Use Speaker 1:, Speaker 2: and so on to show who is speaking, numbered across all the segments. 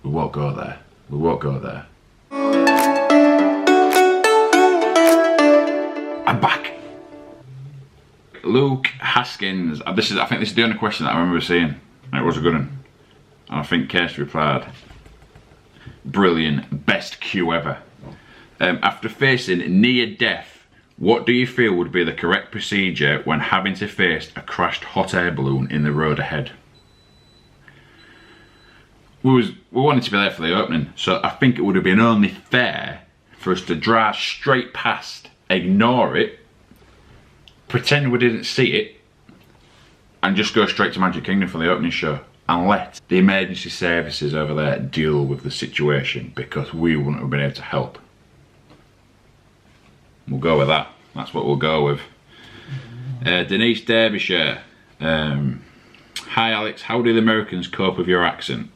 Speaker 1: We won't go there. We won't go there. I'm back. Luke Haskins. I think this is the only question that I remember seeing. And it was a good one. And I think Kirsty replied, brilliant, best cue ever. After facing near death, what do you feel would be the correct procedure when having to face a crashed hot air balloon in the road ahead? We wanted to be there for the opening, so I think it would have been only fair for us to drive straight past, ignore it, pretend we didn't see it, and just go straight to Magic Kingdom for the opening show and let the emergency services over there deal with the situation, because we wouldn't have been able to help. We'll go with that. That's what we'll go with. Denise Derbyshire. Hi Alex, how do the Americans cope with your accent?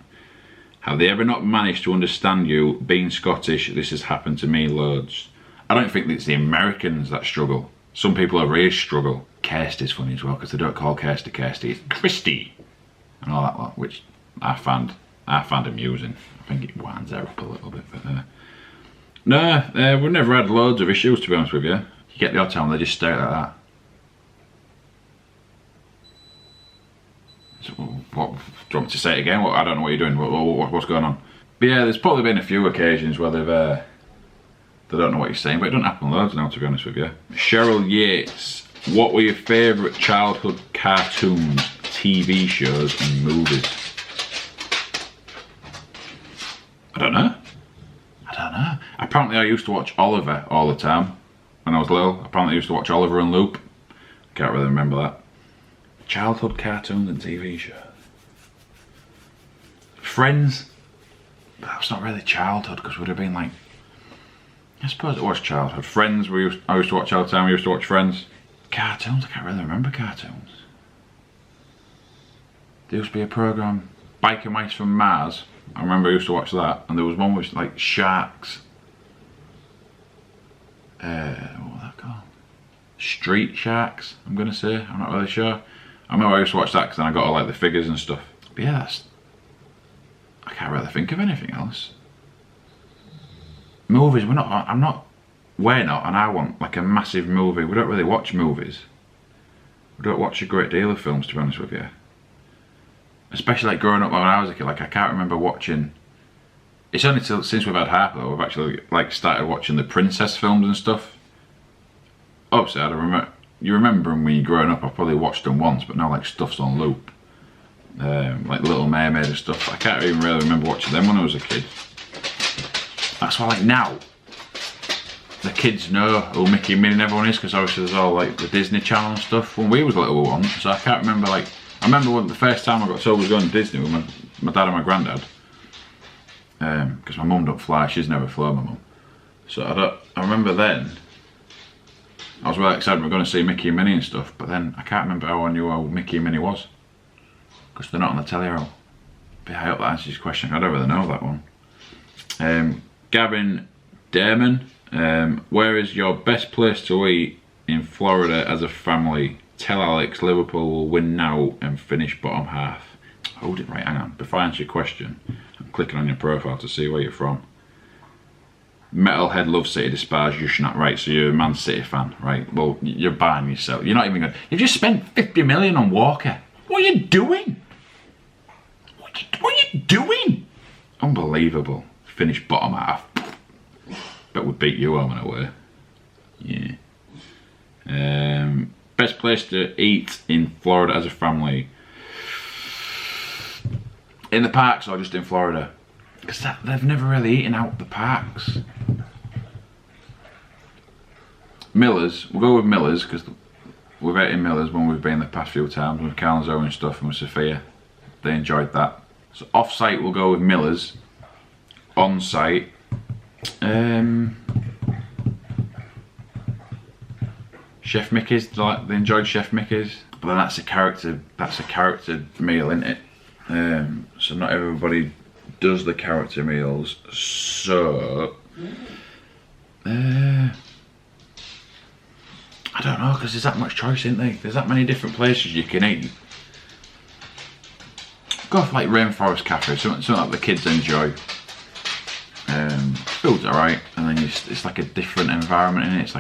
Speaker 1: Have they ever not managed to understand you? Being Scottish, this has happened to me loads. I don't think it's the Americans that struggle. Some people over here struggle. Kirsty's funny as well, because they don't call Kirsty Kirsty, it's Christy and all that lot, which I found amusing. I think it winds her up a little bit, but no, we've never had loads of issues, to be honest with you. You get the odd time they just stare like that. So, what, do you want me to say it again? I don't know what you're doing. What's going on? But yeah, there's probably been a few occasions where they don't know what you're saying, but it doesn't happen loads now, to be honest with you. Cheryl Yates, what were your favourite childhood cartoons, TV shows and movies? I don't know. Apparently I used to watch Oliver all the time when I was little. Apparently I used to watch Oliver and Loop. I can't really remember that. Childhood cartoons and TV shows. Friends. But that's not really childhood, because it would have been like, I suppose it was childhood. Friends, I used to watch all the time. We used to watch Friends. Cartoons, I can't really remember cartoons. There used to be a programme, Biker Mice from Mars. I remember I used to watch that. And there was one with like sharks. What was that called? Street Sharks, I'm going to say. I'm not really sure. I remember I used to watch that because then I got all like the figures and stuff. But yeah, I can't really think of anything else. Movies, we're not, and I want like a massive movie. We don't really watch movies. We don't watch a great deal of films, to be honest with you. Especially like growing up when I was a kid, like I can't remember watching, it's only since we've had Harper though, we've actually like started watching the princess films and stuff. Obviously, you remember them when you're growing up, I probably watched them once, but now like stuff's on loop. Like Little Mermaid and stuff, I can't even really remember watching them when I was a kid. That's why like now, the kids know who Mickey and Minnie and everyone is, because obviously there's all like the Disney Channel and stuff when we was little ones, so I can't remember like, I remember when the first time I got told I was going to Disney with my dad and my granddad, because my mum don't fly, she's never flown, my mum. So I remember then, I was really excited we were going to see Mickey and Minnie and stuff, but then I can't remember how I knew how Mickey and Minnie was, because they're not on the telly at all. But I hope that answers your question, I don't really know that one. Gavin Derman, where is your best place to eat in Florida as a family? Tell Alex Liverpool will win now and finish bottom half. Hold it right, hang on. Before I answer your question, I'm clicking on your profile to see where you're from. Metalhead Love City Despise you're not right, so you're a Man City fan, right? Well, you're buying yourself. You're not even going. You've just spent 50 million on Walker. What are you doing? What are you doing? Unbelievable. Finish bottom half. Bet we'd beat you home and away. Yeah. Best place to eat in Florida as a family? In the parks or just in Florida? Because they've never really eaten out the parks. Miller's, we'll go with Miller's because we've eaten Miller's when we've been the past few times with Calzo and stuff and with Sophia. They enjoyed that. So off site we'll go with Miller's. On site, Chef Mickey's. They enjoyed Chef Mickey's, but then that's a character meal, isn't it? So not everybody does the character meals. So I don't know, because there's that much choice, isn't there? There's that many different places you can eat. Go for like Rainforest Cafe, something like the kids enjoy. Food's alright, and then it's like a different environment in it.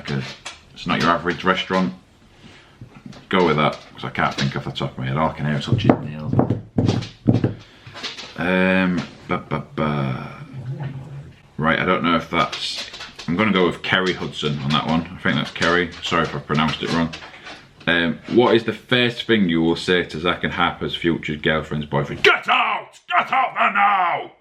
Speaker 1: It's not your average restaurant. Go with that, because I can't think off the top of my head. All I can hear is touching nails. Right, I don't know if that's... I'm going to go with Kerry Hudson on that one. I think that's Kerry. Sorry if I pronounced it wrong. What is the first thing you will say to Zach and Harper's future girlfriend's boyfriend? Get out! Get out there now!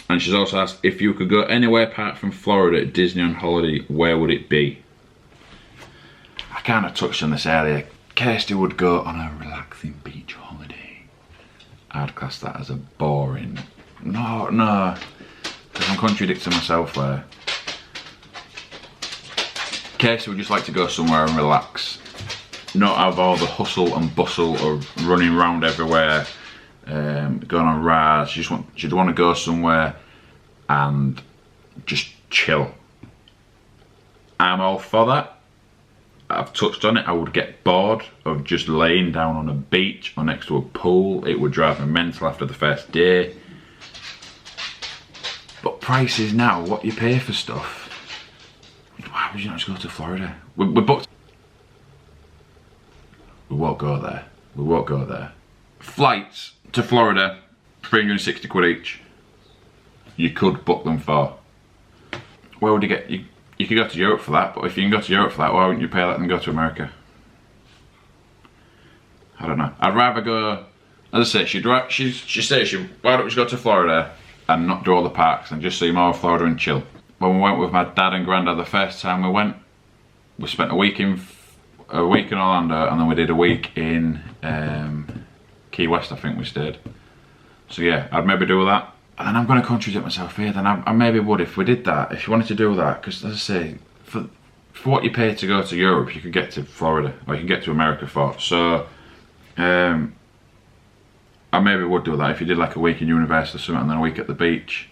Speaker 1: And she's also asked, if you could go anywhere apart from Florida at Disney on holiday, where would it be? I kind of touched on this earlier. Kirsty would go on a relaxing beach holiday. I'd class that as a boring... No. Because I'm contradicting myself there. Kirsty would just like to go somewhere and relax. Not have all the hustle and bustle of running around everywhere. Going on rides. She'd want to go somewhere and just chill. I'm all for that. I've touched on it. I would get bored of just laying down on a beach or next to a pool. It would drive me mental after the first day. But prices now, what you pay for stuff. Why would you not just go to Florida? We booked. We won't go there. We won't go there. Flights to Florida, 360 quid each. You could book them for. Where would you get? You could go to Europe for that, but if you can go to Europe for that, why wouldn't you pay that and go to America? I don't know. I'd rather go. As I say, she says, why don't we just go to Florida and not do all the parks and just see more of Florida and chill. When we went with my dad and granddad the first time we went, we spent a week in Orlando, and then we did a week in Key West, I think we stayed. So yeah, I'd maybe do that. And then I'm going to contradict myself here, then I maybe would if we did that, if you wanted to do that, because as I say, for what you pay to go to Europe, you could get to Florida, or you can get to America for. So, I maybe would do that if you did like a week in Universal or something, and then a week at the beach.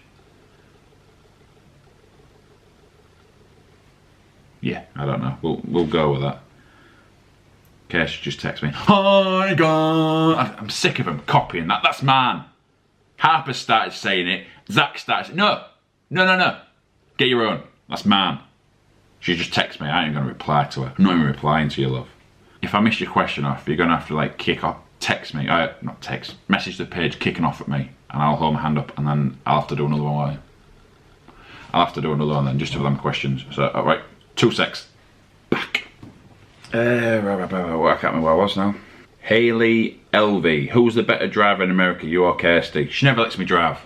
Speaker 1: Yeah, I don't know. We'll go with that. Kesh just text me. Hi guys. I'm sick of him copying that. That's mine. Harper started saying it. Zach started saying no. Get your own. That's mine. She just texts me. I ain't gonna reply to her. I'm not even replying to you, love. If I miss your question off, you're gonna have to like kick off. Text me. Not text. Message the page kicking off at me, and I'll hold my hand up, and then I'll have to do another one. I'll have to do another one then, just for them questions. So alright. 2 secs. Back. I can't remember where I was now. Hayley LV. Who's the better driver in America, you or Kirsty? She never lets me drive.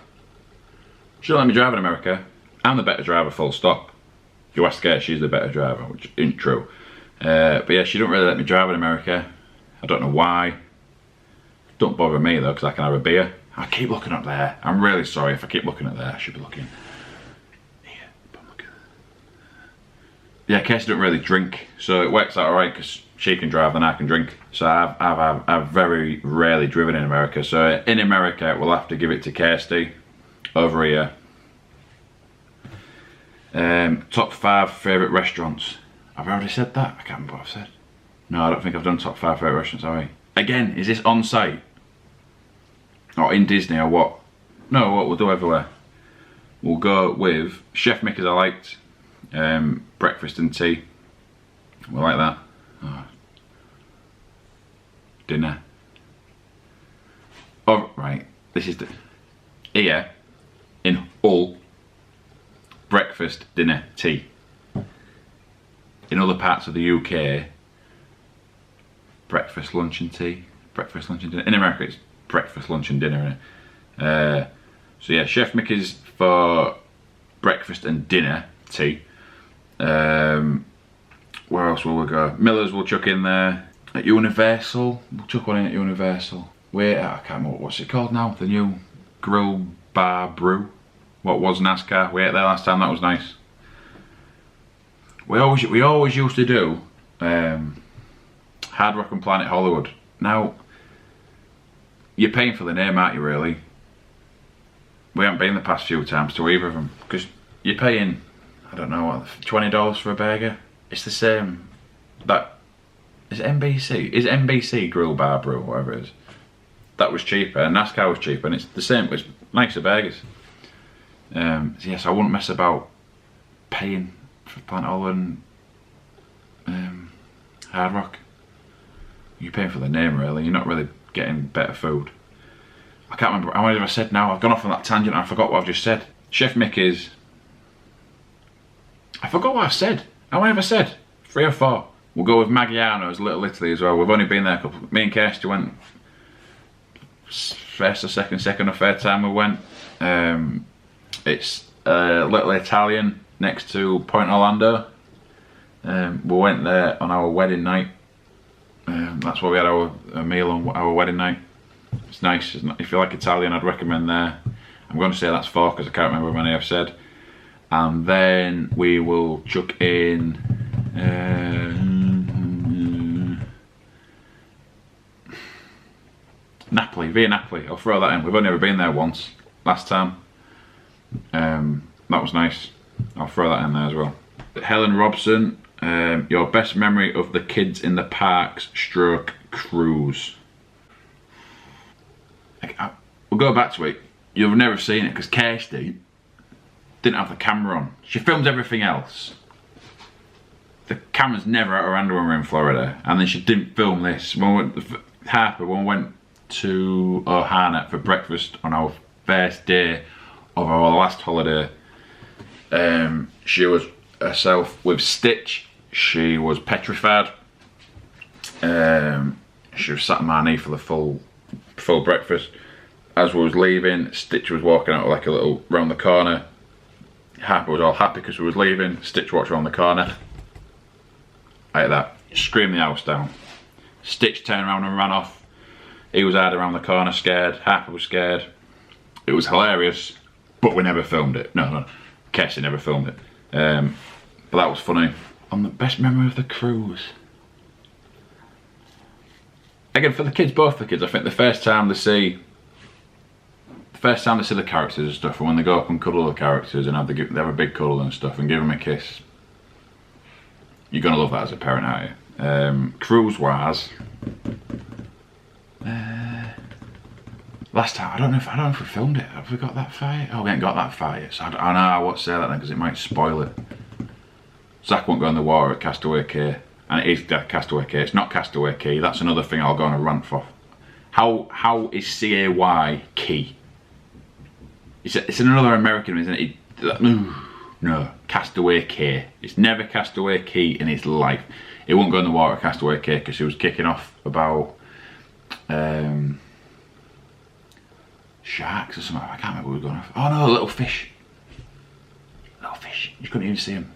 Speaker 1: She don't let me drive in America. I'm the better driver, full stop. If you ask her, she's the better driver, which isn't true. But yeah, she don't really let me drive in America. I don't know why. Don't bother me though, because I can have a beer. I keep looking up there. I'm really sorry if I keep looking at there. I should be looking. Yeah, Kirsty don't really drink, so it works out alright because she can drive and I can drink. So I've very rarely driven in America. So in America, we'll have to give it to Kirsty over here. Top 5 favourite restaurants. I've already said that. I can't remember what I've said. No, I don't think I've done top 5 favourite restaurants, have I? Again, is this on site? Or in Disney or what? No, what we'll do everywhere. We'll go with Chef Mickey's I liked. Breakfast and tea. We like that. Oh. Dinner. Oh, right. This is the... Here, in Hull, breakfast, dinner, tea. In other parts of the UK, breakfast, lunch and tea. Breakfast, lunch and dinner. In America, it's breakfast, lunch and dinner, innit? So yeah, Chef Mickey's for breakfast and dinner, tea. Where else will we go? Miller's we'll chuck in there. At Universal, we'll chuck one in at Universal. Wait, I can't remember what's it called now. The new grill bar brew. What was NASCAR? We ate there last time. That was nice. We always used to do Hard Rock and Planet Hollywood. Now you're paying for the name, aren't you? Really? We haven't been the past few times to either of them because you're paying. I don't know what, $20 for a burger? It's the same. That is NBC. Is NBC Grill Bar Brew, whatever it is. that was cheaper, and NASCAR was cheaper, and it's the same, it's nicer burgers. So yes, I wouldn't mess about paying for Plant Holland Hard Rock. You're paying for the name really, you're not really getting better food. I can't remember, how many have I said now? I've gone off on that tangent and I forgot what I've just said. Chef Mickey's. I forgot what I said. How many have I said? 3 or 4. We'll go with Maggiano's Little Italy as well. We've only been there a couple. Me and Kirsty went first or second or third time we went. It's Little Italian next to Point Orlando. We went there on our wedding night. That's where we had our meal on our wedding night. It's nice. If you like Italian, I'd recommend there. I'm going to say that's 4 because I can't remember how many I've said. And then we will chuck in Napoli, Via Napoli. I'll throw that in. We've only ever been there once, last time. That was nice. I'll throw that in there as well. Helen Robson, your best memory of the kids in the parks stroke cruise. We'll go back to it. You've never seen it because Kirsty didn't have the camera on. She filmed everything else. The camera's never at her hand when we're in Florida, and then she didn't film this. When we went, Harper, when we went to Ohana for breakfast on our first day of our last holiday, she was herself with Stitch. She was petrified. She was sat on my knee for the full breakfast. As we was leaving, Stitch was walking out like a little round the corner. Harper was all happy because we was leaving. Stitch walked around the corner. Like that. Screamed the house down. Stitch turned around and ran off. He was hard around the corner, scared. Harper was scared. It was hilarious, but we never filmed it. No. Kirsty never filmed it. But that was funny. On the best memory of the cruise. Again, for the kids, both the kids, I think the first time they see the characters and stuff, and when they go up and cuddle the characters and they have a big cuddle and stuff and give them a kiss, you're gonna love that as a parent, aren't you? Cruise wise, last time I don't know if we filmed it. Have we got that far yet? Oh, we ain't got that far yet. So I know I won't say that then because it might spoil it. Zach won't go in the water at Castaway Cay, and it is Castaway Cay. It's not Castaway Cay. That's another thing I'll go on a rant for. How is C-A-Y key? It's another American, isn't it? No, Castaway Cay. It's never Castaway Cay in his life. He won't go in the water at Castaway Cay because he was kicking off about sharks or something. I can't remember what we were going off. Oh no, little fish. Little fish. You couldn't even see him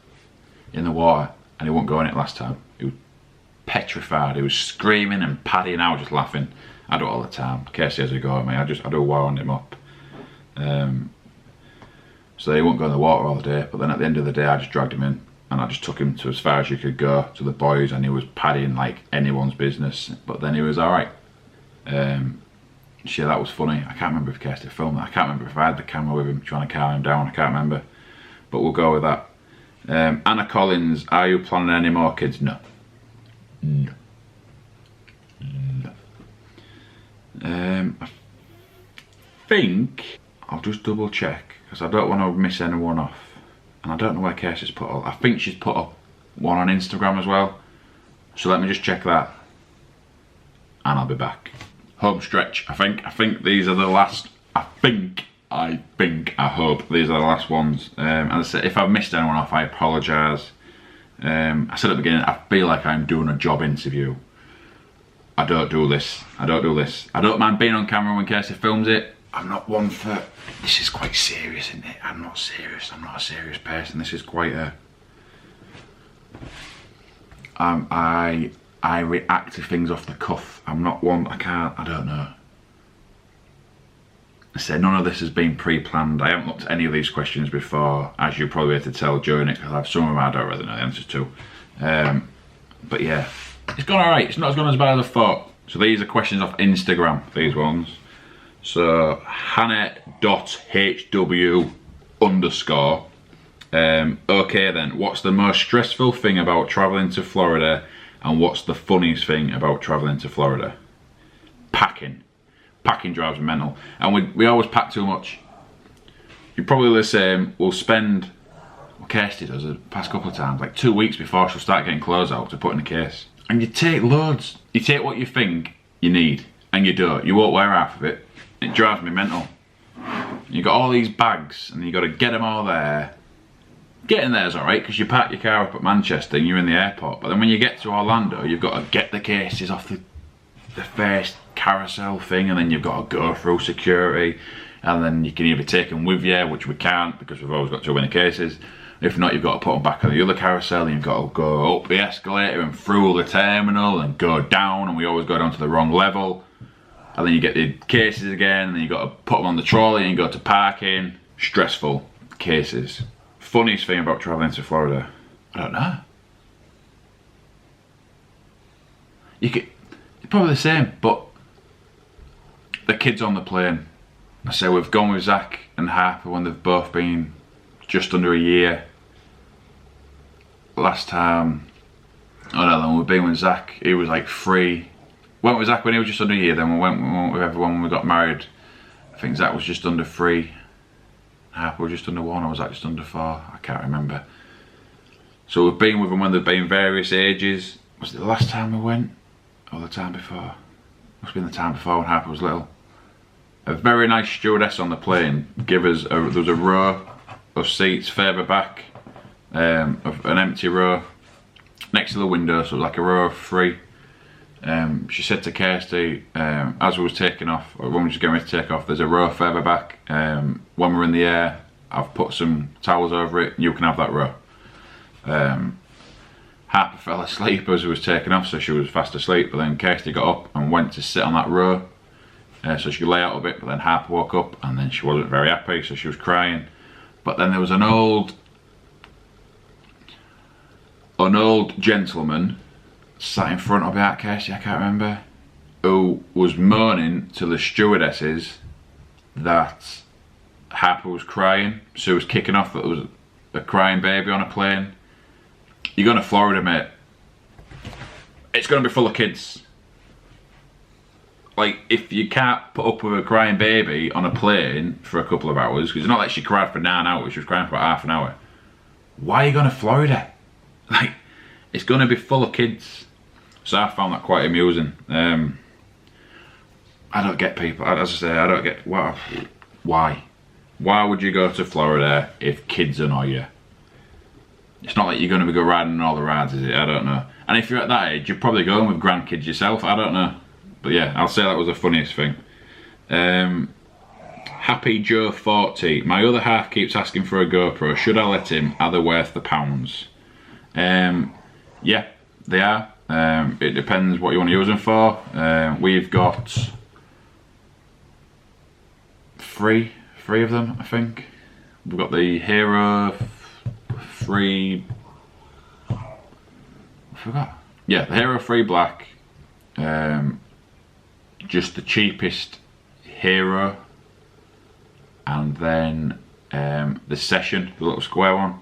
Speaker 1: in the water, and he won't go in it last time. He was petrified. He was screaming and padding out, just laughing. I do it all the time. Kirsty has a go at me. I do wound him up. So he won't go in the water all day, but then at the end of the day I just dragged him in and I just took him to as far as you could go to the boys, and he was padding like anyone's business, but then he was alright. Yeah, that was funny. I can't remember if Kirsty filmed that. I can't remember if I had the camera with him trying to calm him down. I can't remember, but we'll go with that. Anna Collins, are you planning any more kids? No. I think I'll just double check because I don't want to miss anyone off, and I don't know where Kirsty's put up. I think she's put up one on Instagram as well, so let me just check that and I'll be back. Home stretch. I think these are the last. I hope these are the last ones. As I said, if I've missed anyone off, I apologise. I said at the beginning, I feel like I'm doing a job interview. I don't do this. I don't mind being on camera when Kirsty films it. I'm not one for, this is quite serious, isn't it? I'm not serious. I'm not a serious person. This is quite a, I react to things off the cuff. I'm not one, I don't know. I say none of this has been pre-planned. I haven't looked at any of these questions before, as you probably have to tell during it, because I have some of them I don't really know the answers to. But yeah, it's gone alright. It's not as gone as bad as I thought. So these are questions off Instagram, these ones. So Hannah.hw_. Okay then, what's the most stressful thing about travelling to Florida, and what's the funniest thing about travelling to Florida? Packing. Packing drives me mental. And we always pack too much. You're probably the same. We'll spend, well, Kirsty does the past couple of times, like 2 weeks before she'll start getting clothes out to put in the case. And you take loads. You take what you think you need, and you don't. You won't wear half of it. It drives me mental. You got all these bags, and you got to get them all there. Getting there's alright, because you park your car up at Manchester and you're in the airport. But then when you get to Orlando, you've got to get the cases off the first carousel thing, and then you've got to go through security, and then you can either take them with you, which we can't because we've always got too many cases. If not, you've got to put them back on the other carousel, and you've got to go up the escalator and through the terminal and go down, and we always go down to the wrong level. And then you get the cases again, and then you've got to put them on the trolley and you go to parking. Stressful cases. Funniest thing about travelling to Florida? I don't know. You're probably the same, but the kids on the plane. I say we've gone with Zach and Harper when they've both been just under a year. Last time, I don't know, we've been with Zach, he was like 3. Went with Zach when he was just under a year, then we went with everyone when we got married. I think Zach was just under 3. Harper was just under 1, or was that just under 4? I can't remember. So we've been with them when they've been various ages. Was it the last time we went? Or the time before? Must have been the time before when Harper was little. A very nice stewardess on the plane gave us, there was a row of seats further back, of an empty row next to the window, so it was like a row of 3. She said to Kirsty, as we was taking off, or when we were just getting ready to take off, there's a row further back. When we're in the air, I've put some towels over it, you can have that row. Harper fell asleep as we was taking off, so she was fast asleep, but then Kirsty got up and went to sit on that row, so she could lay out a bit, but then Harper woke up and then she wasn't very happy, so she was crying. But then there was an old gentleman sat in front of me at Kirsty, I can't remember, who was moaning to the stewardesses that Harper was crying, so he was kicking off that there was a crying baby on a plane. You're going to Florida, mate. It's going to be full of kids. Like, if you can't put up with a crying baby on a plane for a couple of hours, because it's not like she cried for 9 hours, she was crying for about half an hour. Why are you going to Florida? Like, it's going to be full of kids. So I found that quite amusing. I don't get people, as I say, I don't get, why? Why would you go to Florida if kids annoy you? It's not like you're going to go riding on all the rides, is it? I don't know. And if you're at that age, you're probably going with grandkids yourself, I don't know. But yeah, I'll say that was the funniest thing. Happy Joe 40. My other half keeps asking for a GoPro. Should I let him? Are they worth the pounds? Yeah, they are. It depends what you want to use them for. We've got three of them, I think. We've got the Hero 3. I forgot. Yeah, the Hero 3 Black. Just the cheapest Hero. And then the Session, the little square one.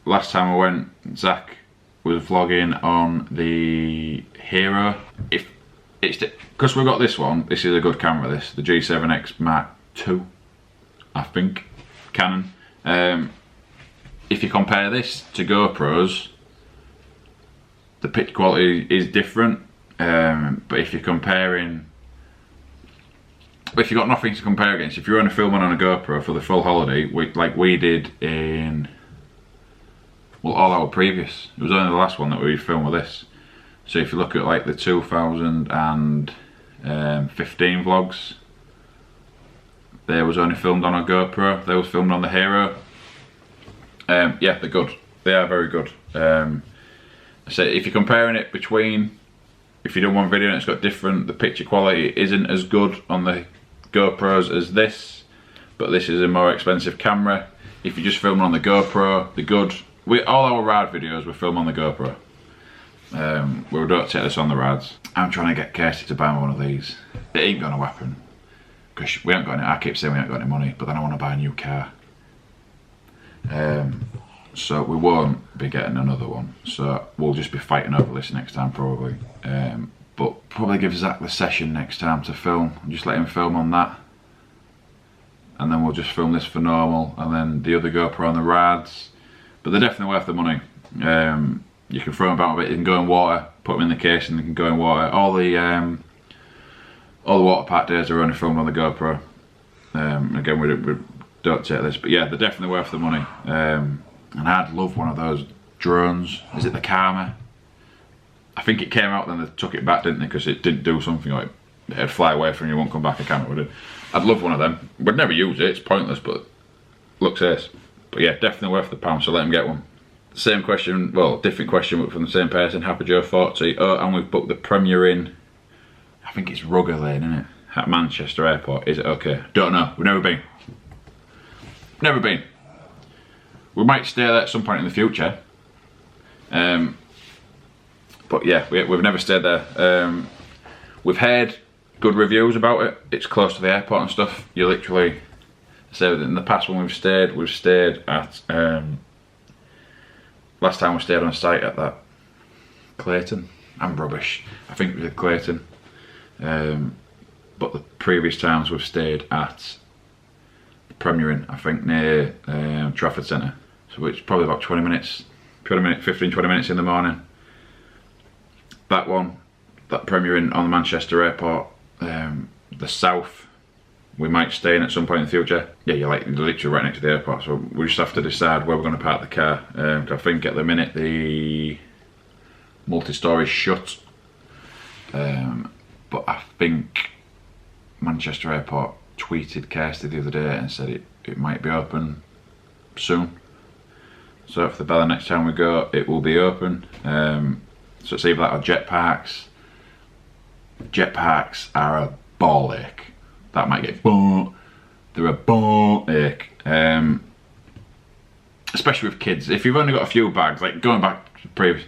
Speaker 1: Last time I went, Zach was vlogging on the Hero. If it's because we've got this one, this is a good camera, this, the G7X Mark II, I think, Canon. If you compare this to GoPros, the picture quality is different, but if you're comparing, if you've got nothing to compare against, if you're only filming on a GoPro for the full holiday, like we did in, well, all our previous, it was only the last one that we filmed with this. So if you look at like the 2015 vlogs, they was only filmed on a GoPro, they was filmed on the Hero. Yeah, they're good, they are very good. So if you're comparing it between, if you do one video and it's got different, the picture quality isn't as good on the GoPros as this, but this is a more expensive camera. If you're just filming on the GoPro, they're good. All our ride videos we film on the GoPro. We don't take this on the rides. I'm trying to get Kirsty to buy me one of these. It ain't gonna happen, because we haven't got any, I keep saying we haven't got any money, but then I want to buy a new car. So we won't be getting another one, so we'll just be fighting over this next time probably. But probably give Zach the session next time to film, and just let him film on that. And then we'll just film this for normal, and then the other GoPro on the rads. But they're definitely worth the money. You can throw them about a bit, you can go in water, put them in the case and they can go in water. All the water park days are only filmed on the GoPro. Again, we don't take this, but yeah, they're definitely worth the money. And I'd love one of those drones. Is it the Karma? I think it came out, then they took it back, didn't they? Because it didn't do something, like it'd fly away from you, won't come back. I can't would it? I'd love one of them. Would never use it, it's pointless, but looks ace. But yeah, definitely worth the pound, so let him get one. Same question, well, different question, but from the same person, Happy Joe 40. Oh, and we've booked the Premier in, I think it's Rugger Lane, isn't it? At Manchester Airport. Is it okay? Don't know, we've never been. Never been. We might stay there at some point in the future. But yeah, we've never stayed there. We've heard good reviews about it. It's close to the airport and stuff. You literally, so in the past when we've stayed at, last time we stayed on a site at that Clayton. I'm rubbish. I think it was at Clayton. But the previous times we've stayed at the Premier Inn, I think near Trafford Centre. So it's probably about 15, 20 minutes in the morning. That one, that Premier Inn on the Manchester Airport, the south, we might stay in at some point in the future. Yeah, you're literally right next to the airport, so we just have to decide where we're going to park the car. I think at the minute the multi-story is shut, but I think Manchester Airport tweeted Kirsty the other day and said it might be open soon. So for the next time we go, it will be open. So it's either that or jetpacks. Jetpacks are a ball ache. That might get they're a ball ache. Especially with kids. If you've only got a few bags, like going back to the previous,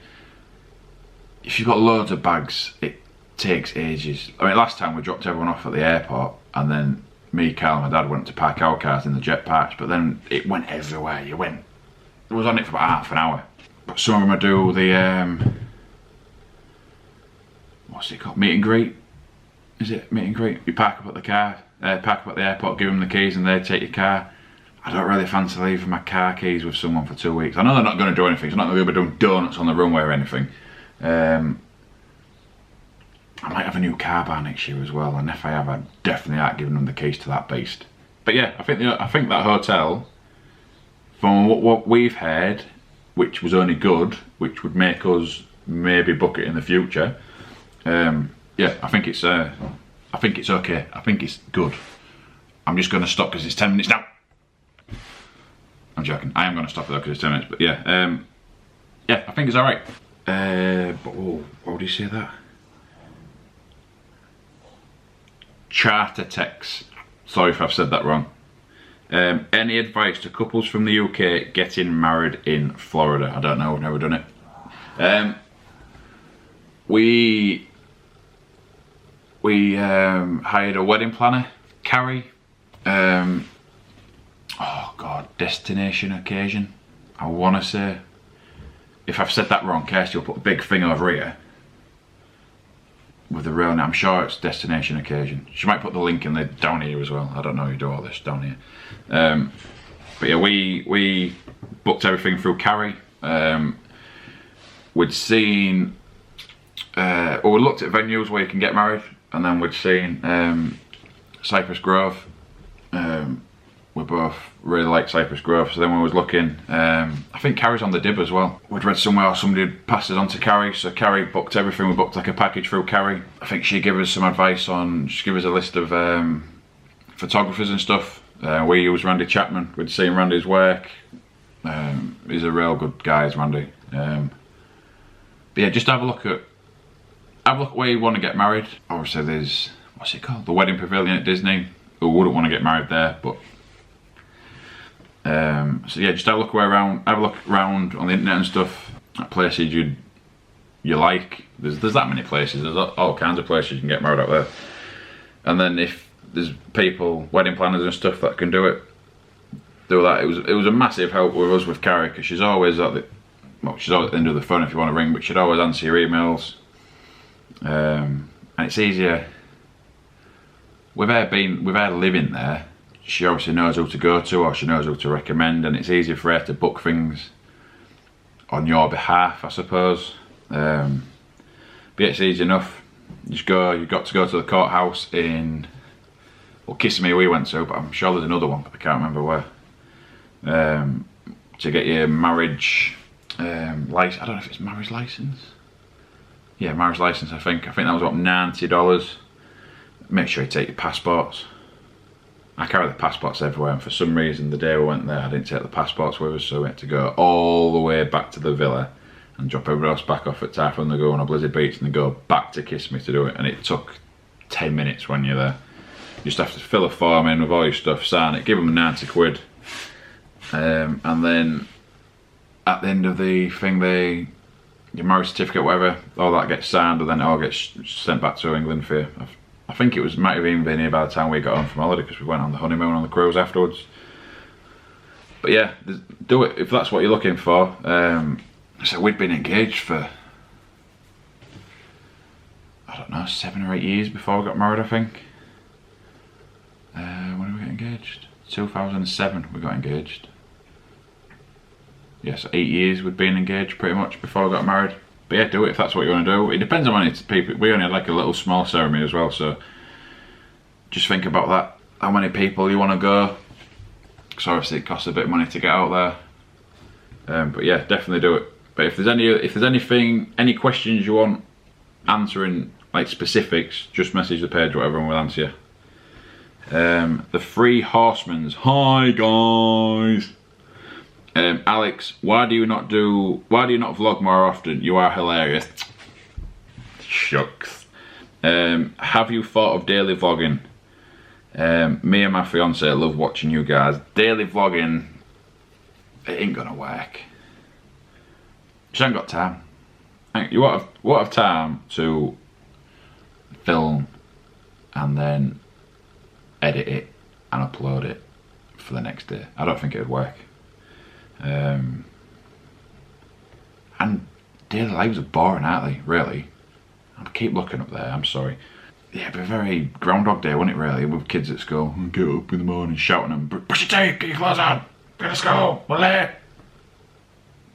Speaker 1: if you've got loads of bags, it takes ages. I mean, last time we dropped everyone off at the airport, and then me, Carl, and my dad went to park our cars in the jetpacks, but then it went everywhere. It was on it for about half an hour. But some of them do the what's it called? Meet and greet. Is it meet and greet? You park up at the airport, give them the keys, and they take your car. I don't really fancy leaving my car keys with someone for 2 weeks. I know they're not going to do anything. It's not going to be doing donuts on the runway or anything. I might have a new car bar next year as well, and if I have, I definitely aren't giving them the keys to that beast. But yeah, I think that hotel, from what we've heard, which was only good, which would make us maybe book it in the future. Yeah, I think it's okay. I think it's good. I'm just going to stop because it's 10 minutes now. I'm joking. I am going to stop it though because it's 10 minutes. But yeah, yeah, I think it's all right. But whoa, why would you say that? Charter text. Sorry if I've said that wrong. Any advice to couples from the UK getting married in Florida? I don't know. We've never done it. We hired a wedding planner, Carrie. Oh God, destination occasion. I want to say, if I've said that wrong, Kirsty will put a big thing over here with the real name. I'm sure it's destination occasion. She might put the link in there down here as well. I don't know who do all this down here. But yeah, we booked everything through Carrie. We'd seen, or we looked at venues where you can get married, and then we'd seen Cypress Grove. We both really liked Cypress Grove, so then we was looking, I think Carrie's on the dib as well. We'd read somewhere somebody had passed it on to Carrie, so Carrie booked everything. We booked like a package through Carrie. I think she gave us some advice on, she gave us a list of photographers and stuff. We used Randy Chapman. We'd seen Randy's work. He's a real good guy, is Randy. But yeah, just have a look at where you want to get married. Obviously there's, what's it called? The Wedding Pavilion at Disney. Who wouldn't want to get married there, but so yeah, just have a look around on the internet and stuff at places you like. There's that many places. There's all kinds of places you can get married out there. And then if there's people, wedding planners and stuff that can do that. It was a massive help with us with Carrie, because she's always at the end of the phone if you want to ring, but she'd always answer your emails. And it's easier with her living there. She obviously knows who to go to, or she knows who to recommend, and it's easier for her to book things on your behalf, I suppose. But yeah, it's easy enough. You got to go to the courthouse in, well, Kissimmee we went to, but I'm sure there's another one, but I can't remember where. To get your marriage license. I don't know if it's marriage license. Yeah, marriage license. I think that was about $90. Make sure you take your passports. I carry the passports everywhere, and for some reason the day we went there I didn't take the passports with us, so we had to go all the way back to the villa and drop everybody else back off at Typhoon Lagoon on a Blizzard Beach and then go back to Kissimmee to do it, and it took 10 minutes when you're there. You just have to fill a form in with all your stuff, sign it, give them 90 quid, and then at the end of the thing, your marriage certificate, whatever, all that gets signed, and then it all gets sent back to England for you. I think it might have even been here by the time we got home from holiday, because we went on the honeymoon on the cruise afterwards. But yeah, do it if that's what you're looking for. So we'd been engaged for, I don't know, 7 or 8 years before we got married, I think. When did we get engaged? 2007 we got engaged. Yes, 8 years we'd been engaged pretty much before we got married. But yeah, do it if that's what you want to do. It depends on how many people. We only had like a little small ceremony as well, so just think about that. How many people you want to go? Because obviously it costs a bit of money to get out there. But yeah, definitely do it. But if there's any questions you want answering, like specifics, just message the page, whatever, and we'll answer you. The Three Horsemen's. Hi guys. Alex, why do you not vlog more often? You are hilarious. Shucks. Have you thought of daily vlogging? Me and my fiance love watching you guys. Daily vlogging, it ain't gonna work. Just ain't got time. You won't have time to film and then edit it and upload it for the next day. I don't think it would work. And daily lives are boring, aren't they, really? I keep looking up there, I'm sorry. Yeah, it'd be a very Groundhog Day, wouldn't it, really, with kids at school? Get up in the morning shouting at them, brush your teeth, get your clothes on, get to school, we're late.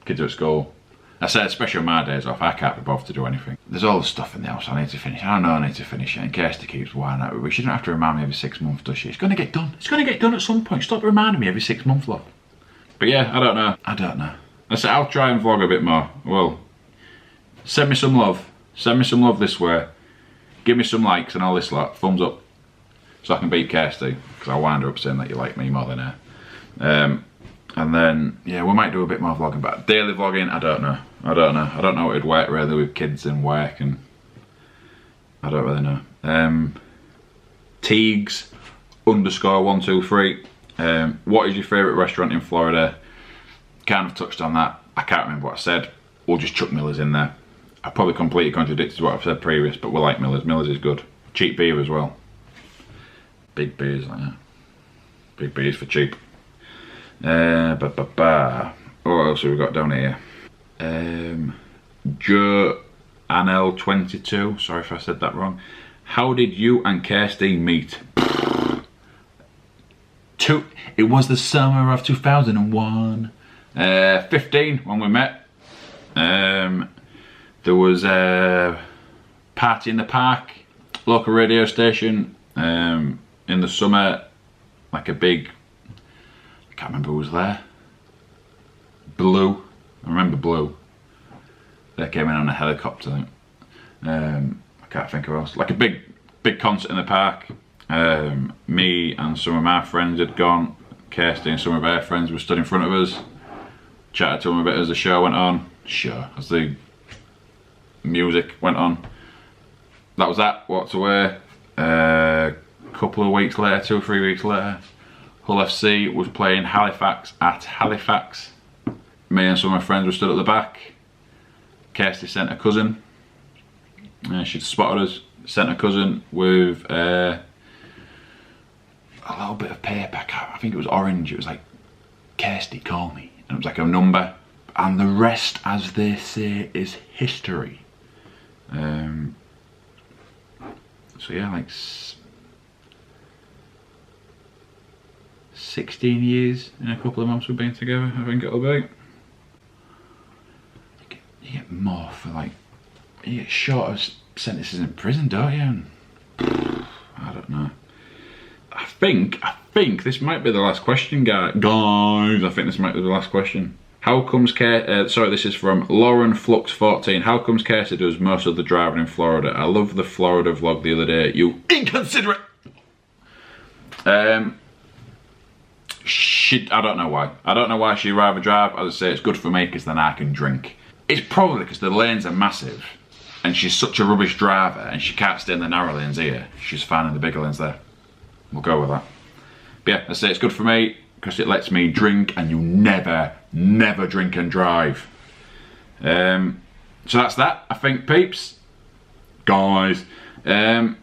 Speaker 1: Kids are at school. I said, especially on my days off, I can't be bothered to do anything. There's all the stuff in the house I need to finish. I know I need to finish it, and Kirsty keeps whining at me. She doesn't have to remind me every 6 months, does she? It's going to get done. It's going to get done at some point. Stop reminding me every 6 months, love. But yeah, I don't know. I said I'll try and vlog a bit more. Well, send me some love. Send me some love this way. Give me some likes and all this lot. Thumbs up. So I can beat Kirsty, because I'll wind her up saying that you like me more than her. And then, yeah, we might do a bit more vlogging, but daily vlogging, I don't know. I don't know what it'd work really with kids and work, and I don't really know. Teagues _123. What is your favourite restaurant in Florida? Kind of touched on that. I can't remember what I said. We'll just chuck Miller's in there. I probably completely contradicted what I've said previous, but we like Miller's. Miller's is good. Cheap beer as well. Big beers like that. Big beers for cheap. What else have we got down here? Joe Anel 22. Sorry if I said that wrong. How did you and Kirsty meet? It was the summer of 2001. 15 when we met. There was a party in the park, local radio station, in the summer, like a big, I can't remember who was there. Blue, I remember Blue. They came in on a helicopter, I think. I can't think of else. Like a big concert in the park. Me and some of my friends had gone. Kirsty and some of her friends were stood in front of us. Chatted to them a bit as the show went on. As the music went on. That was that. Walked away. Couple of weeks later, 2 or 3 weeks later, Hull FC was playing Halifax at Halifax. Me and some of my friends were stood at the back. Kirsty sent her cousin. She'd spotted us. Sent her cousin with a little bit of paper. I think it was orange. It was like, Kirsty, call me. And it was like a number. And the rest, as they say, is history. So yeah, like 16 years in a couple of months we've been together, I think it'll be. You get more for like, you get shorter sentences in prison, don't you? And I don't know. I think this might be the last question, guys. I think this might be the last question. How comes sorry, this is from Lauren Flux 14. How comes Kirsty does most of the driving in Florida? I love the Florida vlog the other day. You inconsiderate. I don't know why. I don't know why she'd rather drive. As I say, it's good for me because then I can drink. It's probably because the lanes are massive and she's such a rubbish driver and she can't stay in the narrow lanes here. She's fine in the bigger lanes there. We'll go with that. But yeah, I say it's good for me because it lets me drink, and you never drink and drive. So that's that, I think, peeps. Guys, I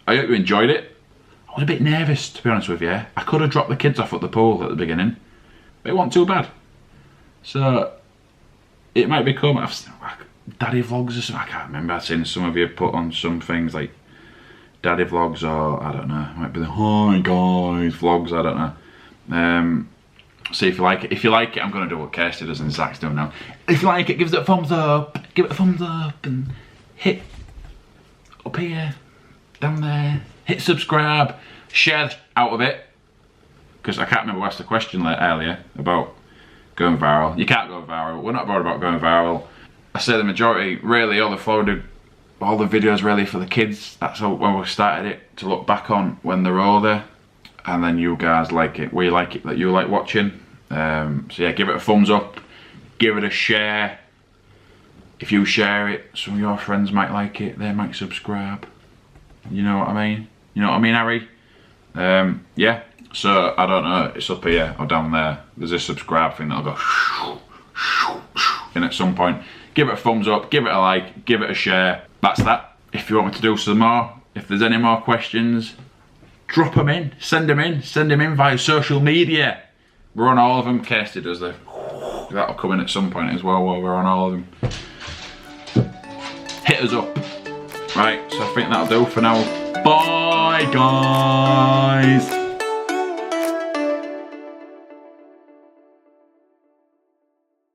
Speaker 1: hope you enjoyed it. I was a bit nervous, to be honest with you. I could have dropped the kids off at the pool at the beginning, but it wasn't too bad. So it might become daddy vlogs or something. I can't remember. I've seen some of you put on some things like daddy vlogs, or I don't know, it might be the hi guys vlogs, I don't know. See if you like it. If you like it, I'm going to do what Kirsty does and Zach's doing now. If you like it, give it a thumbs up, give it a thumbs up, and hit up here, down there, hit subscribe, share out of it, because I can't remember what's the question earlier about going viral. You can't go viral. We're not bothered about going viral. I say the majority, really, all the videos really for the kids. That's when we started it, to look back on when they're older, and then you guys like it. We like it that you like watching. So yeah, give it a thumbs up, give it a share. If you share it, some of your friends might like it. They might subscribe. You know what I mean? You know what I mean, Harry? Yeah. So I don't know. It's up here or down there. There's a subscribe thing that'll go in at some point. Give it a thumbs up, give it a like, give it a share. That's that. If you want me to do some more, if there's any more questions, drop them in, send them in via social media. We're on all of them. Kirsty does that'll come in at some point as well while we're on all of them. Hit us up. Right, so I think that'll do for now. Bye, guys.